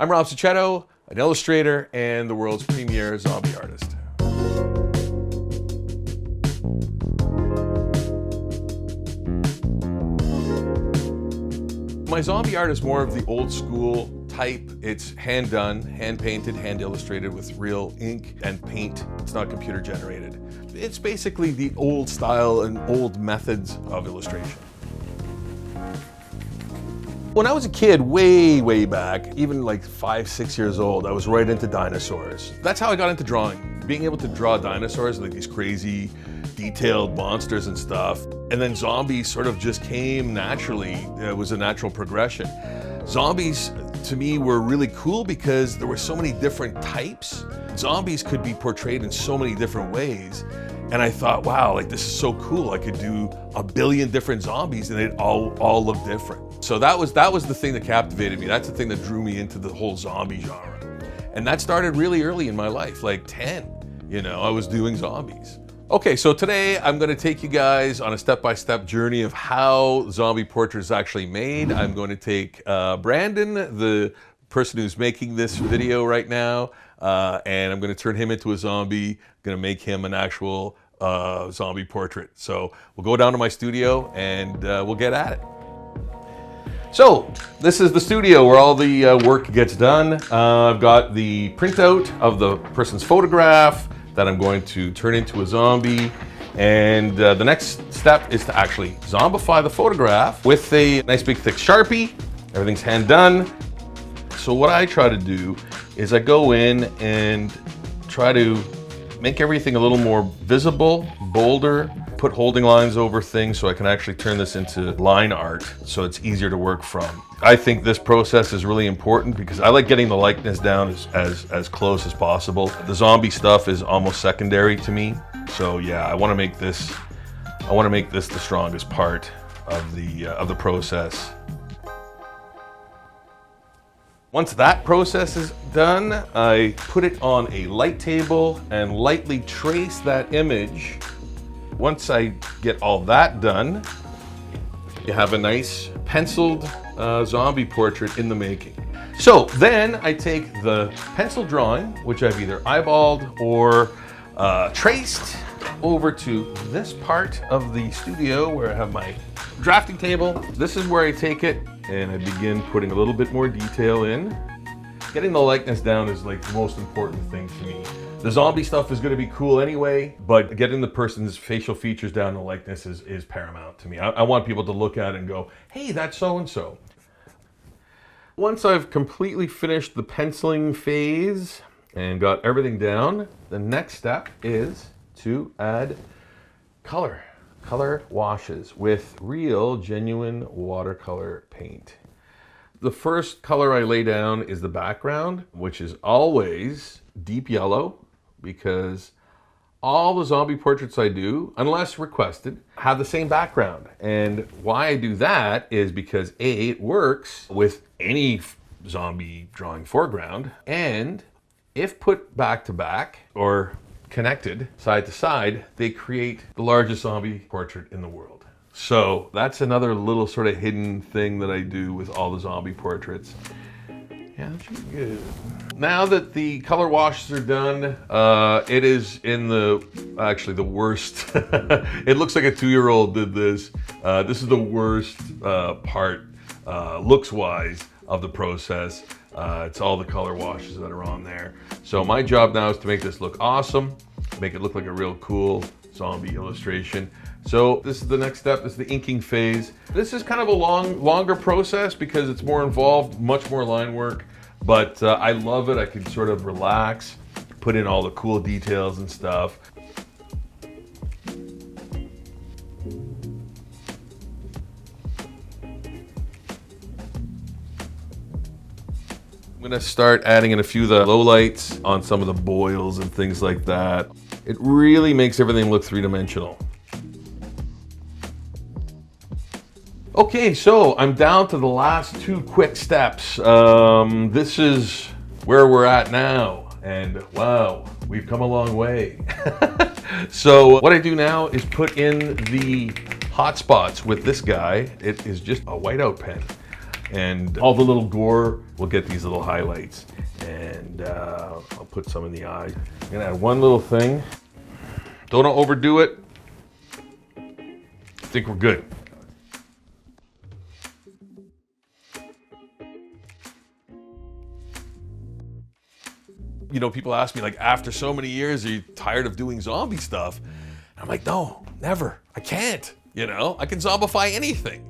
I'm Rob Cicchetto, an illustrator and the world's premier zombie artist. My zombie art is more of the old school type. It's hand done, hand painted, hand illustrated with real ink and paint. It's not computer generated. It's basically the old style and old methods of illustration. When I was a kid, way back, even like 5, 6 years old, I was right into dinosaurs. That's how I got into drawing. Being able to draw dinosaurs, like these crazy, detailed monsters and stuff. And then zombies sort of just came naturally. It was a natural progression. Zombies, to me, were really cool because there were so many different types. Zombies could be portrayed in so many different ways. And I thought, wow, like this is so cool. I could do 1 billion different zombies and it all look different. So that was the thing that captivated me. That's the thing that drew me into the whole zombie genre. And that started really early in my life, like 10, I was doing zombies. Okay, so today I'm gonna take you guys on a step-by-step journey of how zombie portrait is actually made. I'm going to take Brandon, the person who's making this video right now, and I'm gonna turn him into a zombie, gonna make him an actual zombie portrait. So we'll go down to my studio and we'll get at it. So this is the studio where all the work gets done. I've got the printout of the person's photograph that I'm going to turn into a zombie. And the next step is to actually zombify the photograph with a nice big thick Sharpie. Everything's hand done. So what I try to do is I go in and try to make everything a little more visible, bolder, put holding lines over things so I can actually turn this into line art so it's easier to work from. I think this process is really important because I like getting the likeness down as close as possible. The zombie stuff is almost secondary to me. So yeah, I want to make this the strongest part of the process. Once that process is done, I put it on a light table and lightly trace that image. Once I get all that done, you have a nice penciled zombie portrait in the making. So then I take the pencil drawing, which I've either eyeballed or traced, over to this part of the studio where I have my drafting table. This is where I take it and I begin putting a little bit more detail in. Getting the likeness down is like the most important thing to me. The zombie stuff is going to be cool anyway, but getting the person's facial features down, the likeness is paramount to me. I want people to look at it and go, hey, that's so-and-so. Once I've completely finished the penciling phase and got everything down, the next step is to add color washes with real, genuine watercolor paint. The first color I lay down is the background, which is always deep yellow, because all the zombie portraits I do, unless requested, have the same background. And why I do that is because A, it works with any zombie drawing foreground, and if put back to back or connected side to side, they create the largest zombie portrait in the world. So that's another little sort of hidden thing that I do with all the zombie portraits. Yeah, that should be good. Now that the color washes are done, it is in actually the worst. It looks like a 2-year-old did this. This is the worst part, looks-wise, of the process. It's all the color washes that are on there. So my job now is to make this look awesome, make it look like a real cool zombie illustration. So this is the next step, this is the inking phase. This is kind of a longer process because it's more involved, much more line work, but I love it. I can sort of relax, put in all the cool details and stuff. I'm gonna start adding in a few of the lowlights on some of the boils and things like that. It really makes everything look three-dimensional. Okay, so I'm down to the last 2 quick steps. This is where we're at now, and wow, we've come a long way. So what I do now is put in the hot spots with this guy. It is just a whiteout pen. And all the little gore will get these little highlights. And I'll put some in the eye. I'm gonna add one little thing. Don't overdo it. I think we're good. You know, people ask me, like, after so many years, are you tired of doing zombie stuff? And I'm like, no, never. I can't. You know, I can zombify anything.